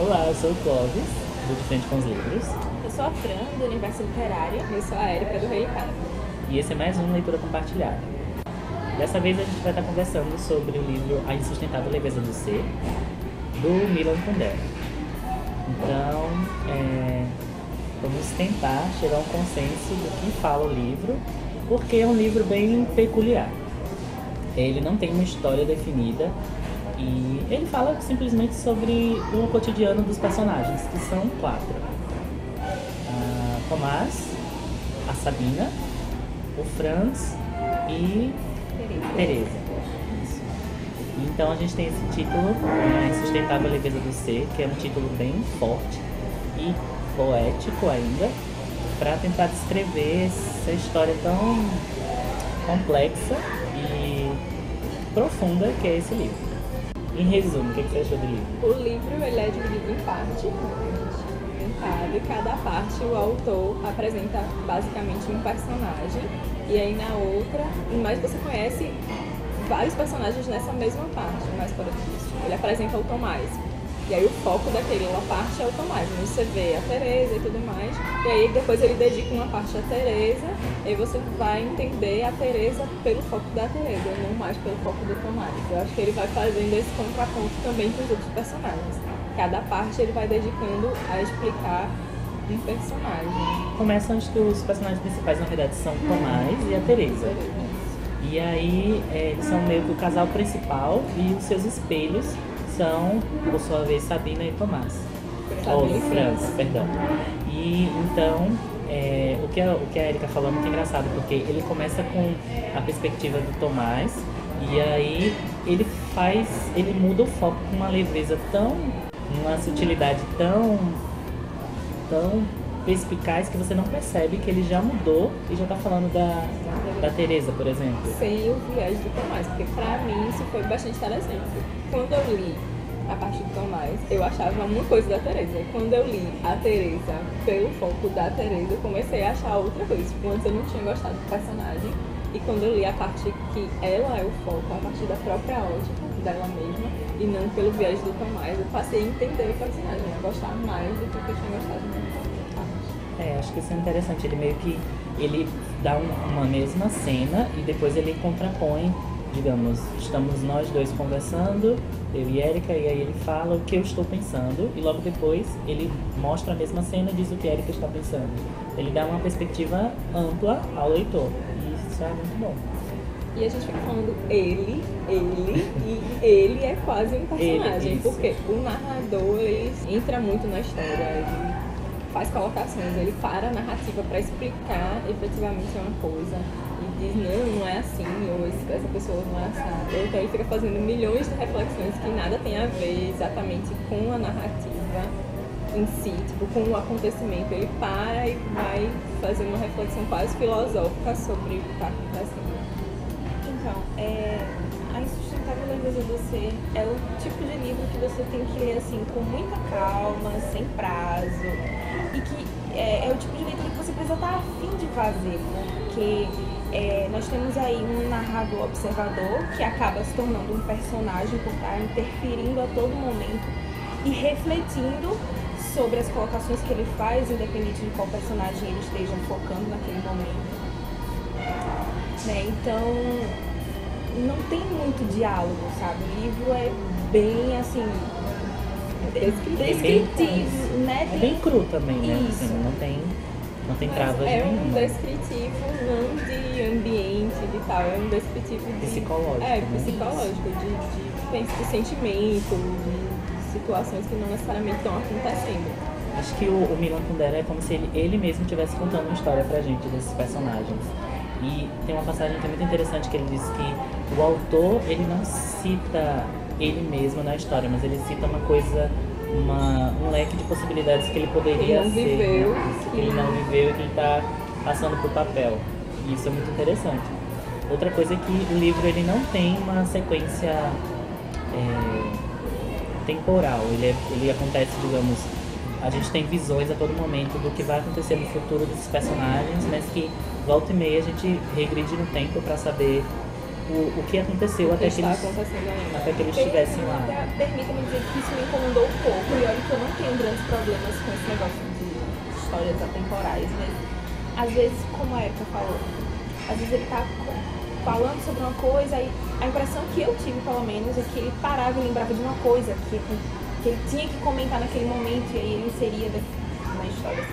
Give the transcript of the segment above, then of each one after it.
Olá, eu sou o Clóvis, do De Frente com os Livros, Eu sou a Fran, do Universo Literário. Eu sou a Érica do Relicário. e esse é mais um Leitura Compartilhada. Dessa vez a gente vai estar conversando sobre o livro A Insustentável Leveza do Ser, do Milan Kundera. Então, vamos tentar chegar a um consenso do que fala o livro, porque é um livro bem peculiar. Ele não tem uma história definida e ele fala simplesmente sobre o cotidiano dos personagens, que são 4. Tomás, a Sabina, o Franz e Teresa. Isso. Então a gente tem esse título, A Insustentável Leveza do Ser, que é um título bem forte e poético ainda, para tentar descrever essa história tão complexa e profunda que é esse livro. Em resumo, o que você achou do livro? O livro ele é dividido em partes, e cada parte o autor apresenta basicamente um personagem, e aí na outra, mas você conhece vários personagens nessa mesma parte, mais por isso. Ele apresenta o Tomás, e aí o foco daquela parte é o Tomás, onde você vê a Teresa e tudo mais, e aí depois ele dedica uma parte à Teresa, e aí você vai entender a Teresa pelo foco da Teresa, não mais pelo foco do Tomás. Eu acho que ele vai fazendo esse contraponto também com os outros personagens. Cada parte ele vai dedicando a explicar um personagem. Começa onde que os personagens principais, na verdade, são o Tomás e a Teresa. E aí, eles são meio que o casal principal e os seus espelhos são, por sua vez, Sabina e Tomás. Ou Franz, perdão. E então, o que a Érica falou é muito engraçado, porque ele começa com a perspectiva do Tomás e aí ele muda o foco com uma leveza uma sutilidade tão perspicaz que você não percebe que ele já mudou e já tá falando da Teresa, por exemplo. Sem o viés do Tomás, porque pra mim isso foi bastante interessante. Quando eu li a parte do Tomás, eu achava uma coisa da Teresa. Quando eu li a Teresa pelo foco da Teresa, eu comecei a achar outra coisa. Tipo, antes eu não tinha gostado do personagem. E quando eu li a parte que ela é o foco, a partir da própria ótica dela mesma, e não pelo viés do Tomás, eu passei a entender o personagem, a gostar mais do que eu tinha gostado na parte. Acho que isso é interessante. Ele meio que dá uma mesma cena e depois ele contrapõe, digamos, estamos nós dois conversando, eu e Érica, e aí ele fala o que eu estou pensando e logo depois ele mostra a mesma cena e diz o que a Érica está pensando. Ele dá uma perspectiva ampla ao leitor e isso é muito bom. E a gente fica falando ele, e ele é quase um personagem, porque o narrador ele entra muito na história, ele faz colocações, ele para a narrativa para explicar efetivamente uma coisa e diz, não é assim, ou essa pessoa não é assim. Então ele fica fazendo milhões de reflexões que nada tem a ver exatamente com a narrativa em si, tipo, com o acontecimento. Ele para e vai fazer uma reflexão quase filosófica sobre o que está acontecendo. Então, A Insustentável Leveza do Ser é o tipo de livro que você tem que ler assim com muita calma, sem prazo, e que é o tipo de leitura que você precisa estar a fim de fazer, porque nós temos aí um narrador observador que acaba se tornando um personagem por estar interferindo a todo momento e refletindo sobre as colocações que ele faz, independente de qual personagem ele esteja focando naquele momento. Então, não tem muito diálogo, sabe? O livro é bem, assim, descritivo, né? É bem cru também, né? Isso. Assim, não tem travas É um nenhuma. descritivo não de ambiente e de tal, é um descritivo Psicológico, né? psicológico, de sentimento, de situações que não necessariamente estão acontecendo. Acho que o Milan Kundera é como se ele mesmo estivesse contando uma história pra gente desses personagens. E tem uma passagem que é muito interessante que ele diz que o autor, ele não cita ele mesmo na história, mas ele cita um leque de possibilidades que ele poderia não ser, viveu, né? Que ele não viveu e que ele está passando por papel. E isso é muito interessante. Outra coisa é que o livro ele não tem uma sequência temporal. Ele acontece, digamos, a gente tem visões a todo momento do que vai acontecer no futuro desses personagens, mas que volta e meia a gente regride no tempo para saber o que aconteceu até que eles estivessem lá. Permita-me dizer que isso me incomodou um pouco, e olha que eu não tenho grandes problemas com esse negócio de histórias atemporais, mas às vezes, como a Erika falou, às vezes ele tá falando sobre uma coisa e a impressão que eu tive, pelo menos, é que ele parava e lembrava de uma coisa que ele tinha que comentar naquele momento e aí ele inseria na história.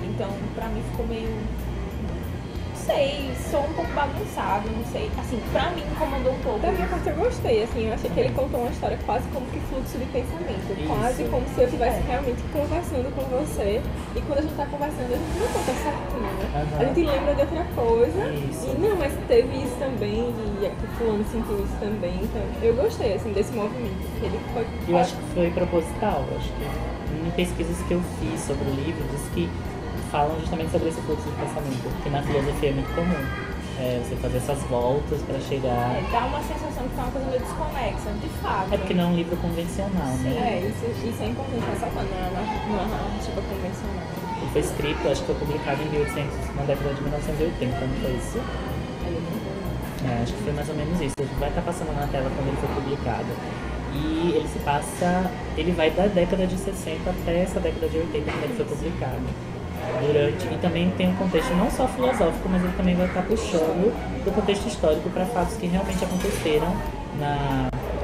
Então, pra mim ficou meio... Não sei, sou um pouco bagunçado, não sei. Assim, pra mim incomodou um pouco. Da minha parte eu gostei, assim, eu achei que ele contou uma história quase como que fluxo de pensamento. Quase como se eu estivesse realmente conversando com você. E quando a gente tá conversando, a gente não conta certinho, né? A gente lembra de outra coisa. E não, mas teve isso também, e que fulano sentiu isso também. Então, eu gostei, assim, desse movimento. Ele foi... Eu acho que foi proposital. Acho que em pesquisas que eu fiz sobre o livro, diz que falam justamente sobre esse fluxo de pensamento, que na filosofia é muito comum. Você fazer essas voltas para chegar... dá uma sensação que tá uma coisa meio desconexa, de fato. É porque não é um livro convencional, né? Isso é importante ressaltar, não é uma narrativa convencional. Ele foi escrito, acho que foi publicado em 1800, na década de 1980, não foi isso? Acho que foi mais ou menos isso. Ele vai estar passando na tela quando ele foi publicado. E ele vai da década de 60 até essa década de 80, quando ele foi publicado. E também tem um contexto não só filosófico, mas ele também vai estar puxando do contexto histórico para fatos que realmente aconteceram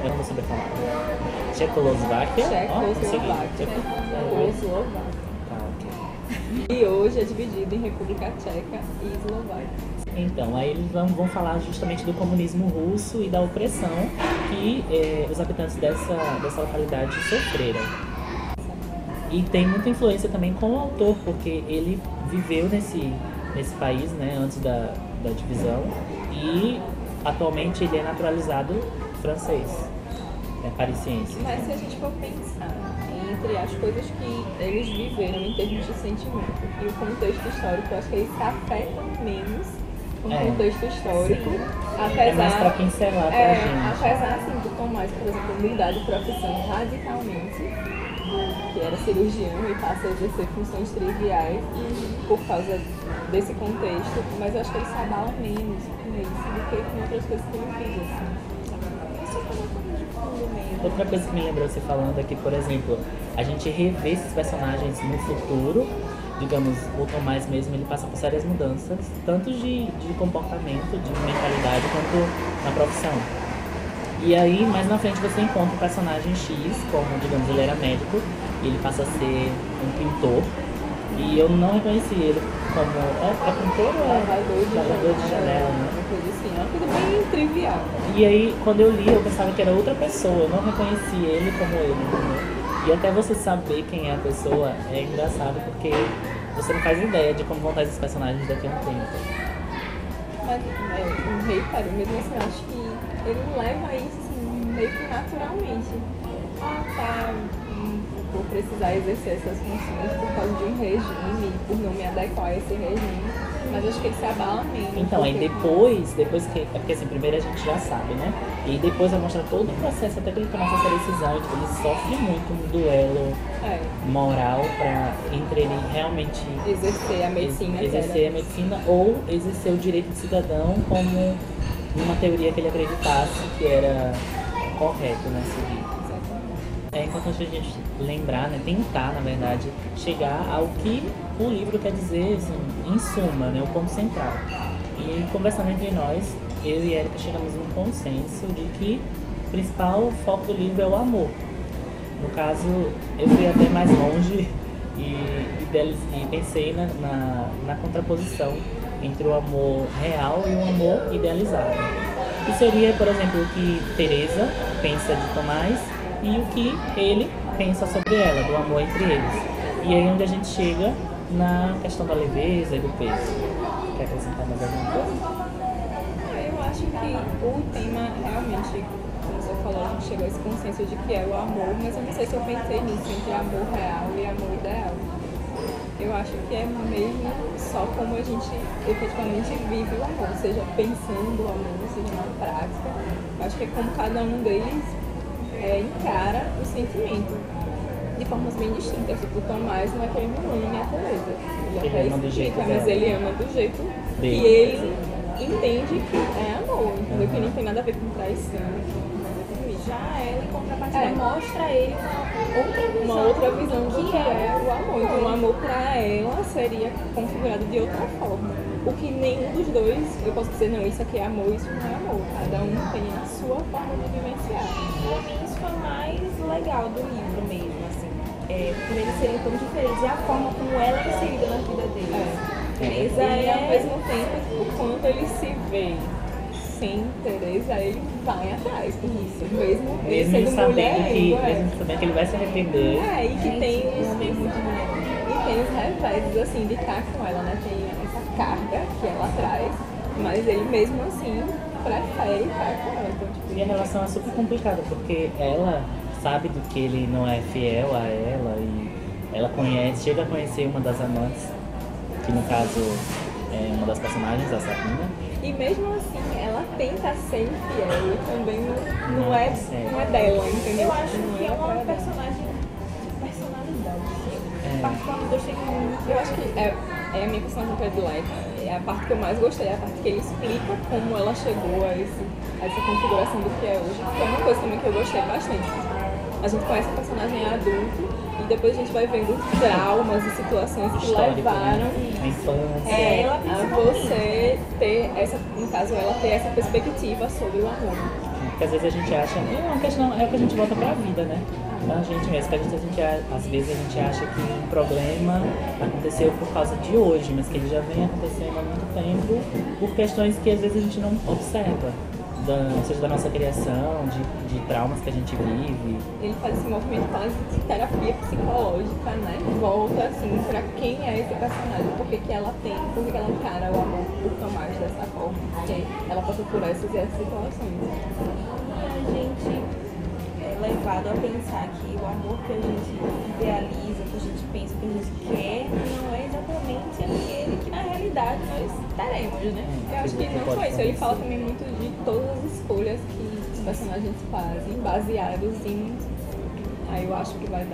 eu não vou saber falar. Tchecoslováquia. Tchecoslováquia. Tá, ok. E hoje é dividido em República Tcheca e Eslováquia. Então, aí eles vão falar justamente do comunismo russo e da opressão que os habitantes dessa localidade sofreram. E tem muita influência também com o autor, porque ele viveu nesse país, né, antes da divisão, e atualmente ele é naturalizado francês, parisiense. Mas se a gente for pensar entre as coisas que eles viveram em termos de sentimento e o contexto histórico, eu acho que eles se afetam menos com o contexto histórico. Apesar, é mais pra pincelar pra gente. Apesar assim, do Tomás, por exemplo, mudar de profissão radicalmente, que era cirurgião e passa a exercer funções triviais por causa desse contexto, mas eu acho que ele se abala menos com isso do que com outras coisas que ele fez, assim. Outra coisa que me lembrou você falando é que, por exemplo, a gente revê esses personagens no futuro, digamos, o Tomás mesmo, ele passa por sérias mudanças, tanto de comportamento, de mentalidade, quanto na profissão. E aí, mais na frente, você encontra o personagem X, como, digamos, ele era médico, e ele passa a ser um pintor. E eu não reconheci ele como... É pintor ou é lavador de janela, né? Uma coisa assim, é uma coisa bem trivial. E aí, quando eu li, eu pensava que era outra pessoa, eu não reconheci ele como ele, entendeu? E até você saber quem é a pessoa é engraçado, porque você não faz ideia de como vão estar esses personagens daqui a um tempo. Mas o rei, cara, mesmo assim, eu acho que ele leva isso assim, meio que naturalmente. Vou precisar exercer essas funções por causa de um regime, por não me adequar a esse regime. Mas acho que ele se abala menos. Então, aí depois que... É porque assim, primeiro a gente já sabe, né? E depois vai mostrar todo o processo até que ele começa essa decisão. Ele sofre muito um duelo moral entre ele realmente exercer a medicina. Exercer a medicina ou exercer o direito de cidadão como uma teoria que ele acreditasse que era correto, né? Seguir. É importante a gente lembrar, né, tentar, na verdade, chegar ao que o livro quer dizer, assim, em suma, né, o ponto central. E conversando entre nós, eu e Erika chegamos num consenso de que o principal foco do livro é o amor. No caso, eu fui até mais longe e pensei na contraposição entre o amor real e o amor idealizado. Que seria, por exemplo, o que Teresa pensa de Tomás e o que ele pensa sobre ela, do amor entre eles. E aí onde a gente chega na questão da leveza e do peso. Quer acrescentar mais alguma coisa? Eu acho que o tema realmente, como você falou, a gente chegou a esse consenso de que é o amor, mas eu não sei se eu pensei nisso, entre amor real e amor ideal. Eu acho que é mesmo só como a gente efetivamente vive o amor, seja pensando o amor, seja na prática. Eu acho que é como cada um deles encara o sentimento de formas bem distintas. O Tomás não é que ele não ama a Teresa. Ele ama do jeito mas dela. ele ama do jeito dele. que ele entende que é amor, entendeu? Que não tem nada a ver com traição, nada com isso. Já ela, em contrapartida, mostra a ele uma outra visão do que é o amor. Então, o amor pra ela seria configurado de outra forma. O que nenhum dos dois, eu posso dizer, não, isso aqui é amor, isso não é amor. Cada um tem a sua forma de vivenciar. Pra mim, isso foi o mais legal do livro mesmo, assim. Por eles serem tão diferentes e a forma como ela é inserida na vida deles. Teresa e ao mesmo tempo, tipo, quando ele se vê sem Teresa, ele vai atrás por isso. Mesmo ele sendo mulherengo, mesmo sabendo que ele vai se arrepender. E que tem um homem muito mulherengo. E tem os reveses, assim, de estar com ela, né? Tem essa carga que ela traz, mas ele mesmo assim prefere estar com ela. Então, tipo, E a relação é super complicada, porque ela sabe do que ele não é fiel a ela e ela chega a conhecer uma das amantes, que no caso é uma das personagens, a Sabina. E mesmo assim, ela tenta ser fiel e também não é dela, entendeu? Eu acho que é uma personagem de personalidade, assim. Particularmente, gostei muito. Eu acho que é a minha personagem predileta. É a parte que eu mais gostei, é a parte que ele explica como ela chegou a essa configuração do que é hoje. Que é uma coisa também que eu gostei bastante. A gente conhece a personagem adulto e depois a gente vai vendo traumas e situações que levaram a infância. A você ter essa, no caso, ela ter essa perspectiva sobre o amor. Porque às vezes a gente acha, é o que a gente volta pra vida, né? A gente mesmo, que às vezes a gente acha que um problema aconteceu por causa de hoje, mas que ele já vem acontecendo há muito tempo por questões que às vezes a gente não observa. Seja da nossa criação, de traumas que a gente vive. Ele faz esse movimento quase de terapia psicológica, né? Volta assim pra quem é esse personagem, por que ela encara o amor por Tomás dessa forma, porque ela passou por essas e essas situações. A gente é levado a pensar que o amor que a gente idealiza, que a gente pensa, que a gente quer, não é exatamente aquele que na realidade nós teremos, né? Eu acho que não só isso, ele fala também muito de todas as escolhas que os personagens fazem, baseados em... Aí eu acho que vai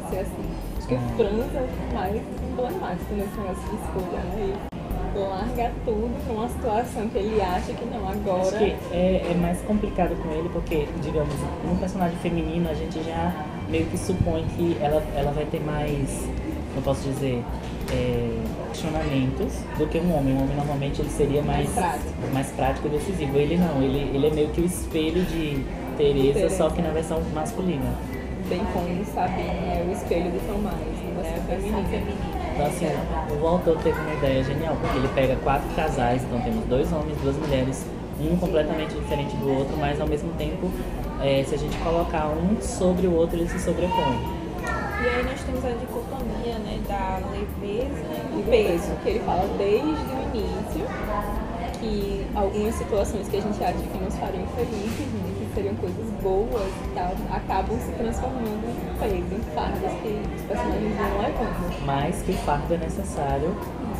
ser assim. Acho que o Franz é o mais emblemático nesse negócio de escolha, né? Ele larga tudo pra uma situação que ele acha que não, agora... Acho que é mais complicado com ele porque, digamos, um personagem feminino a gente já meio que supõe que ela vai ter mais, não posso dizer, questionamentos do que um homem. Um homem normalmente ele seria mais prático e decisivo. Ele não, ele é meio que o espelho de Teresa, só que na versão masculina. Bem como Sabine é o espelho de Tomás, na versão feminina. Então assim, o autor teve uma ideia genial, porque ele pega 4 casais, então temos 2 homens, 2 mulheres, um completamente diferente do outro, mas ao mesmo tempo, se a gente colocar um sobre o outro, ele se sobrepõe. E aí nós temos a dicotomia, né, da leveza e do peso, que ele fala desde o início, que algumas situações que a gente acha que nos fariam felizes, né, que seriam coisas boas e tal, acabam se transformando em peso, em fardas que os personagens vão levando. Mas que o fardo é necessário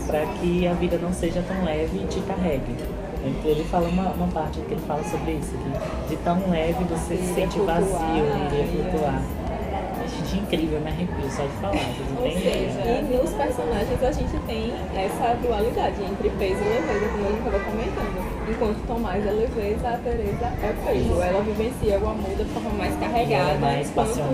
para que a vida não seja tão leve e te carregue. Então, ele fala uma parte que ele fala sobre isso, que de tão leve você se sente vazio, iria flutuar. Gente, incrível, me arrepio só de falar, vocês entendem? E nos personagens a gente tem essa dualidade entre peso e leveza, como ele estava comentando. Enquanto Tomás é leveza, a Teresa é peso. Ela vivencia o amor da forma mais carregada, mais passional.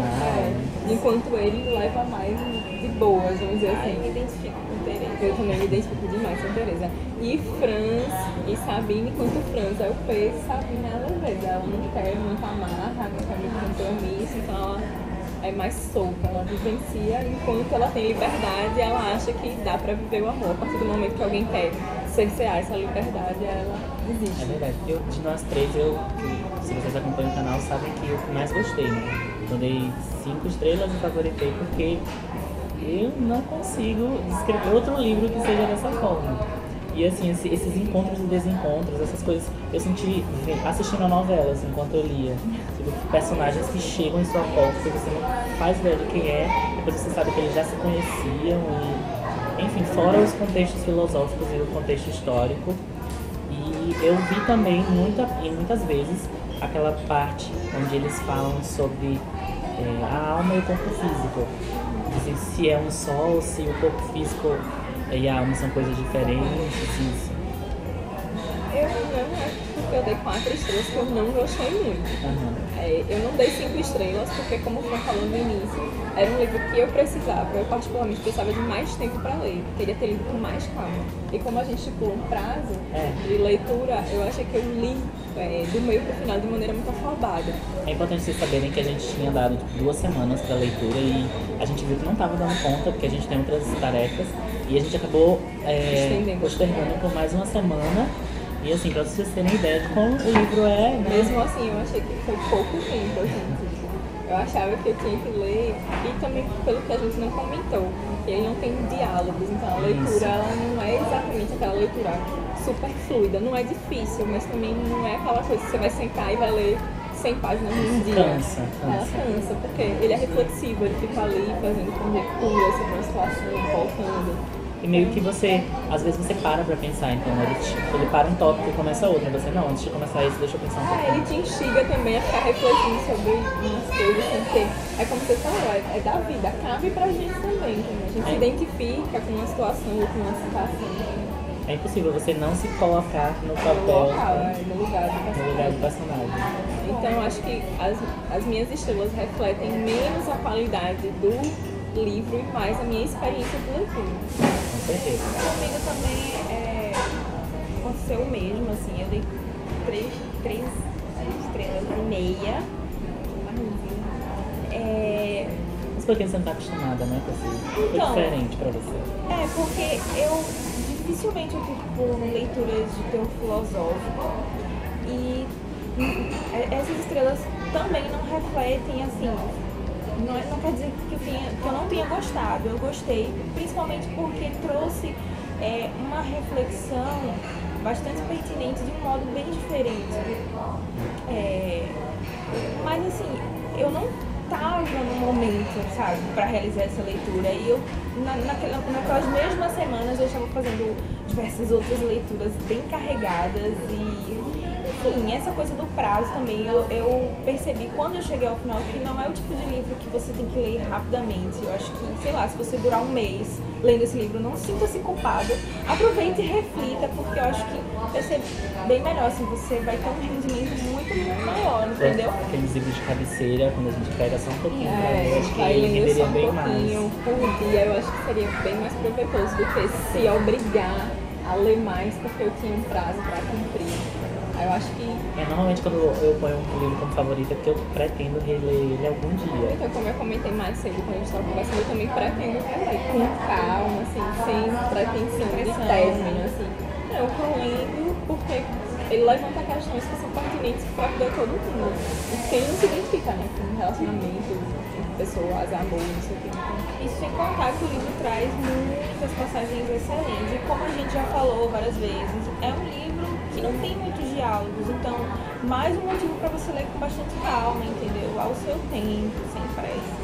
Enquanto ele leva mais de boas, vamos dizer assim. Eu me identifico com Teresa. Eu também me identifico demais com Teresa. E Franz e Sabine, enquanto Franz é o peso, Sabine é a leveza. Ela não quer muito amarra, não quer muito compromisso, então ela é mais solta, ela vivencia, enquanto ela tem liberdade, ela acha que dá pra viver o amor. A partir do momento que alguém quer cercear essa liberdade, ela desiste. É verdade, de nós 3, se vocês acompanham o canal, sabem que eu mais gostei, né? Eu dei 5 estrelas e favoritei porque eu não consigo escrever outro livro que seja dessa forma. E assim, esses encontros e desencontros, essas coisas, eu senti assistindo a novela, assim, enquanto eu lia. Tipo, personagens que chegam em sua volta, que você não faz ideia de quem é, depois você sabe que eles já se conheciam, e, enfim, fora os contextos filosóficos e o contexto histórico. E eu vi também muitas vezes aquela parte onde eles falam sobre a alma e o corpo físico. Assim, se é um só, se o corpo físico e a alma são coisas diferentes, isso. Eu não acho eu dei 4 estrelas, que eu não gostei muito. Aham. Eu não dei 5 estrelas, porque como o Fran falou no início, era um livro que eu precisava, eu particularmente precisava de mais tempo para ler, queria ter lido com mais calma. E como a gente estipulou um prazo de leitura, eu achei que eu li do meio para o final de maneira muito afobada. É importante vocês saberem que a gente tinha dado 2 semanas para leitura e a gente viu que não estava dando conta, porque a gente tem outras tarefas, e a gente acabou postergando por mais uma semana. E assim, pra vocês terem ideia de como o livro é, né? Mesmo assim, eu achei que foi pouco tempo, assim. Eu achava que eu tinha que ler, e também pelo que a gente não comentou, que ele não tem diálogos, então a leitura ela não é exatamente aquela leitura super fluida, não é difícil, mas também não é aquela coisa que você vai sentar e vai ler 100 páginas num dia. Cansa. Ela cansa, porque ele é reflexivo, ele fica ali fazendo conjecturas sobre uma situação, voltando. E meio que você, às vezes você para pra pensar, então ele para um tópico e começa outro, e você não, antes de começar isso, deixa eu pensar um pouquinho. Ele te instiga também a ficar refletindo sobre umas coisas, porque é como você falou, é da vida, cabe pra gente também, entendeu? A gente se identifica com uma situação ou com uma situação. É impossível você não se colocar no papel, no lugar do personagem. Então eu acho que as minhas estrelas refletem menos a qualidade do livro e mais a minha experiência de leitura. Com certeza. Comigo também aconteceu o mesmo, assim, eu dei 3 estrelas e meia. Mas porque você não tá acostumada, né, com esse... Então, Foi diferente pra você. Porque eu dificilmente eu fico por leituras de teor filosófico e essas estrelas também não refletem, assim, não quer dizer que eu não tenha gostado, eu gostei, principalmente porque trouxe uma reflexão bastante pertinente de um modo bem diferente. Mas assim, eu não estava no momento, sabe, para realizar essa leitura. E eu, naquelas mesmas semanas, eu estava fazendo diversas outras leituras bem carregadas e... Enfim, essa coisa do prazo também, eu percebi quando eu cheguei ao final que não é o tipo de livro que você tem que ler rapidamente. Eu acho que, sei lá, se você durar um mês lendo esse livro, não sinta-se culpado. Aproveite e reflita, porque eu acho que vai ser bem melhor, assim, você vai ter um rendimento muito maior, entendeu? Aqueles livros de cabeceira, quando a gente pega só um pouquinho, eu acho que ele renderia bem mais. Por dia, eu acho que seria bem mais proveitoso do que se obrigar a ler mais porque eu tinha um prazo para cumprir. Eu acho que... Normalmente quando eu ponho um livro como favorito é porque eu pretendo reler ele algum dia. Então, como eu comentei mais cedo quando a gente estava conversando, eu também pretendo reler com calma, assim, sem pretensão de término, assim. Eu tô lendo porque ele levanta questões que são pertinentes para a vida de todo mundo. E quem não se identifica, né, com relacionamento entre pessoas, amor, não sei o que. Isso sem contar que o livro traz muitas passagens excelentes. E como a gente já falou várias vezes, é um livro que não tem muitos diálogos, então mais um motivo para você ler com bastante calma, entendeu? Ao seu tempo, sem pressa.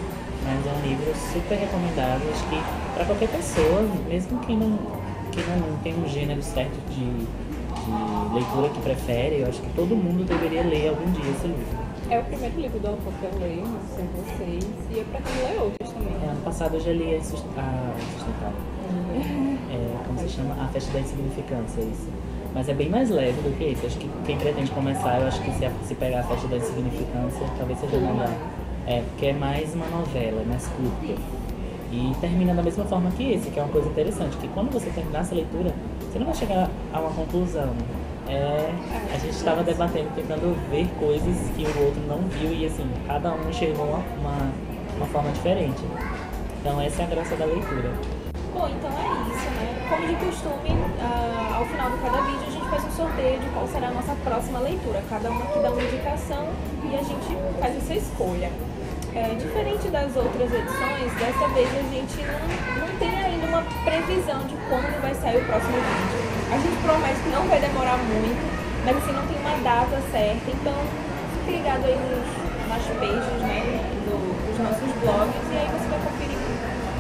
Mas é um livro super recomendável, acho que para qualquer pessoa, mesmo quem não tem um gênero certo de leitura que prefere, eu acho que todo mundo deveria ler algum dia esse livro. É o primeiro livro do autor que eu leio, não sei vocês, e eu pretendo ler outros também. Ano passado eu já li a Sustentável. Como se chama? A Festa da Insignificância, isso. Mas é bem mais leve do que esse. Acho que quem pretende começar, eu acho que se pegar a Festa da Insignificância, talvez seja melhor. Porque é mais uma novela, é mais curta. E termina da mesma forma que esse, que é uma coisa interessante, que quando você terminar essa leitura, você não vai chegar a uma conclusão. A gente estava debatendo, tentando ver coisas que o outro não viu e assim, cada um chegou a uma forma diferente. Então essa é a graça da leitura. Bom, então é isso, né? Como de costume, ao final de cada vídeo a gente faz um sorteio de qual será a nossa próxima leitura. Cada um aqui dá uma indicação e a gente faz essa escolha. Diferente das outras edições, dessa vez a gente não tem ainda uma previsão de quando vai sair o próximo vídeo. A gente promete que não vai demorar muito, mas assim, não tem uma data certa, então fique ligado aí nas pages, né, dos nossos blogs, e aí você vai conferir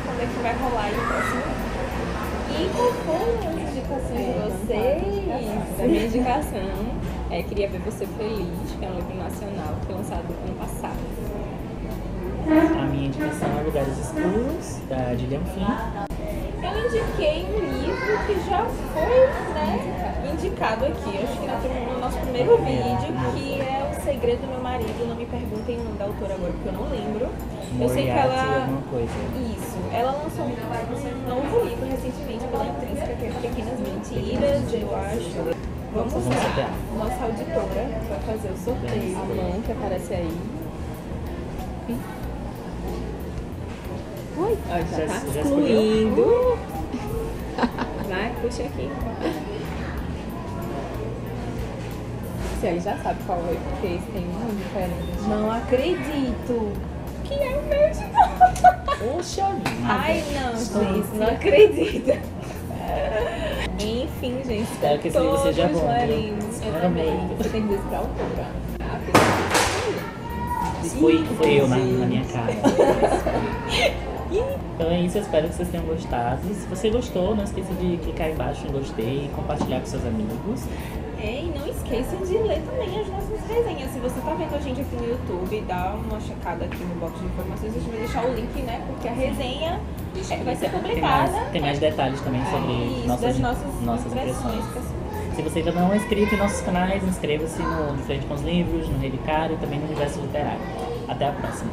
quando é que vai rolar aí o próximo vídeo. E qual foram as indicações de vocês? A minha indicação é Queria Ver Você Feliz, que é um livro nacional que foi lançado ano passado. A minha indicação é Lugares Escuros, da Armadilha é um Fim. Eu indiquei um livro que já foi, né, indicado aqui, acho que no nosso primeiro vídeo, que é O Segredo do Meu Marido. Não me perguntem o nome da autora agora, porque eu não lembro. Eu sei que ela... alguma coisa. Isso. Ela lançou um novo livro recentemente pela Intrínseca, que é Pequenas Mentiras, eu acho. Vamos lá. Nossa auditora vai fazer o sorteio. A mão que aparece aí. Oi, ó, já tá já excluindo. Vai, puxa aqui. Você aí já sabe qual é, porque esse tem um diferente. Não acredito que é o meu de novo. Poxa vida. Ai, não, gente, não acredito. Enfim, gente, Espero que esse livro seja bom, viu? lindos. Eu Amei. também. Você tem que dizer pra autora. Foi eu na minha cara. Então é isso, eu espero que vocês tenham gostado. Se você gostou, não esqueça de clicar aí embaixo em gostei e compartilhar com seus amigos. E não esqueça de ler também as nossas resenhas. Se você tá vendo a gente aqui no YouTube, dá uma checada aqui no box de informações. A gente vai deixar o link, né? Porque a resenha vai ser publicada. Tem mais detalhes também sobre Isso, das nossas impressões. Se você ainda não é inscrito em nossos canais, inscreva-se no De Frente com os Livros, no Relicário e também no Universo Literário. Até a próxima!